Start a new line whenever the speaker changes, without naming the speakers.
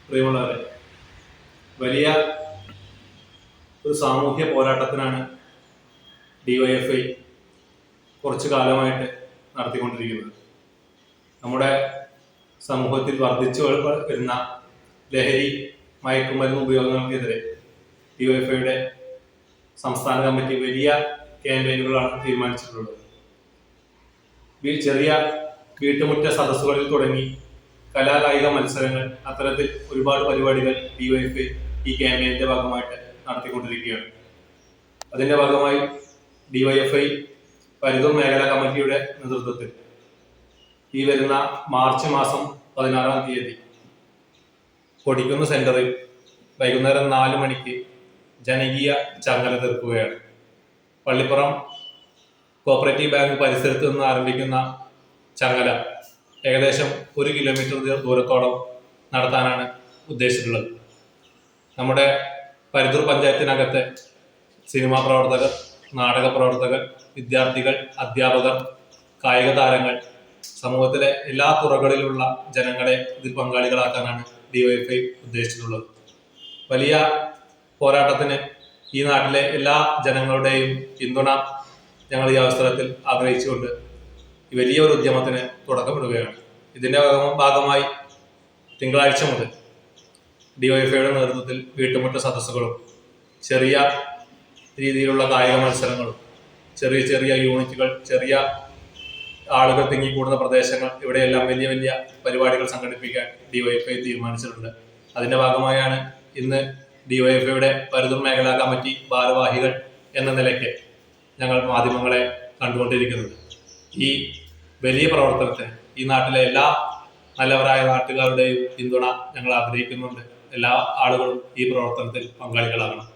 പ്രിയമുള്ളവരെ, വലിയ ഒരു സാമൂഹ്യ പോരാട്ടത്തിനാണ് ഡിവൈഎഫ്ഐ കുറച്ചു കാലമായിട്ട് നടത്തിക്കൊണ്ടിരിക്കുന്നത്. നമ്മുടെ സമൂഹത്തിൽ വർദ്ധിച്ചു വരുന്ന ലഹരി മയക്കുമരുന്ന് ഉപയോഗങ്ങൾക്കെതിരെ ഡിവൈഎഫ്ഐയുടെ സംസ്ഥാന കമ്മിറ്റി വലിയ ക്യാമ്പയിനുകളാണ് തീരുമാനിച്ചിട്ടുള്ളത്. ചെറിയ വീട്ടുമുറ്റ സദസ്സുകളിൽ തുടങ്ങി കലാകായിക മത്സരങ്ങൾ, അത്തരത്തിൽ ഒരുപാട് പരിപാടികൾ ഡിവൈഎഫ്ഐ ഈ ക്യാമ്പയിന്റെ ഭാഗമായിട്ട് നടത്തിക്കൊണ്ടിരിക്കുകയാണ്. അതിന്റെ ഭാഗമായി ഡിവൈഎഫ്ഐ പരിതൂർ മേഖലാ കമ്മിറ്റിയുടെ നേതൃത്വത്തിൽ ഈ വരുന്ന മാർച്ച് മാസം 16-ാം തീയതി കൊടിക്കുന്ന് സെന്ററിൽ വൈകുന്നേരം 4 മണിക്ക് ജനകീയ ചങ്ങല തീർക്കുകയാണ്. പള്ളിപ്പുറം കോപ്പറേറ്റീവ് ബാങ്ക് പരിസരത്ത് നിന്ന് ആരംഭിക്കുന്ന ചങ്ങല ഏകദേശം 1 കിലോമീറ്റർ ദൂരത്തോളം നടത്താനാണ് ഉദ്ദേശിച്ചിട്ടുള്ളത്. നമ്മുടെ പരിതൂർ പഞ്ചായത്തിനകത്തെ സിനിമാ പ്രവർത്തകർ, നാടക പ്രവർത്തകർ, വിദ്യാർത്ഥികൾ, അധ്യാപകർ, കായിക താരങ്ങൾ, സമൂഹത്തിലെ എല്ലാ തുറകളിലുള്ള ജനങ്ങളെ ഇതിൽ പങ്കാളികളാക്കാനാണ് ഡിവൈഎഫ്ഐ ഉദ്ദേശിച്ചിട്ടുള്ളത്. വലിയ പോരാട്ടത്തിന് ഈ നാട്ടിലെ എല്ലാ ജനങ്ങളുടെയും പിന്തുണ ഞങ്ങൾ ഈ അവസരത്തിൽ ആഗ്രഹിച്ചുകൊണ്ട് വലിയൊരു ഉദ്യമത്തിന് തുടക്കമിടുകയാണ്. ഇതിന്റെ ഭാഗമായി തിങ്കളാഴ്ച മുതൽ ഡിവൈഎഫ്ഐയുടെ നേതൃത്വത്തിൽ വീട്ടുമുറ്റ സദസ്സുകളും ചെറിയ രീതിയിലുള്ള കായിക മത്സരങ്ങളും, ചെറിയ ചെറിയ യൂണിറ്റുകൾ, ചെറിയ ആളുകൾ തിങ്ങിക്കൂടുന്ന പ്രദേശങ്ങൾ, ഇവിടെയെല്ലാം വലിയ വലിയ പരിപാടികൾ സംഘടിപ്പിക്കാൻ ഡിവൈഎഫ്ഐ തീരുമാനിച്ചിട്ടുണ്ട്. അതിന്റെ ഭാഗമായാണ് ഇന്ന് ഡിവൈഎഫ്ഐയുടെ പരിതൂർ മേഖലാ കമ്മിറ്റി ഭാരവാഹികൾ എന്ന നിലയ്ക്ക് ഞങ്ങൾ മാധ്യമങ്ങളെ കണ്ടുകൊണ്ടിരിക്കുന്നത്. ഈ വലിയ പ്രവർത്തനത്തിന് ഈ നാട്ടിലെ എല്ലാ നല്ലവരായ നാട്ടുകാരുടെയും പിന്തുണ ഞങ്ങൾ ആഗ്രഹിക്കുന്നുണ്ട്. എല്ലാ ആളുകളും ഈ പ്രവർത്തനത്തിൽ പങ്കാളികളാകണം.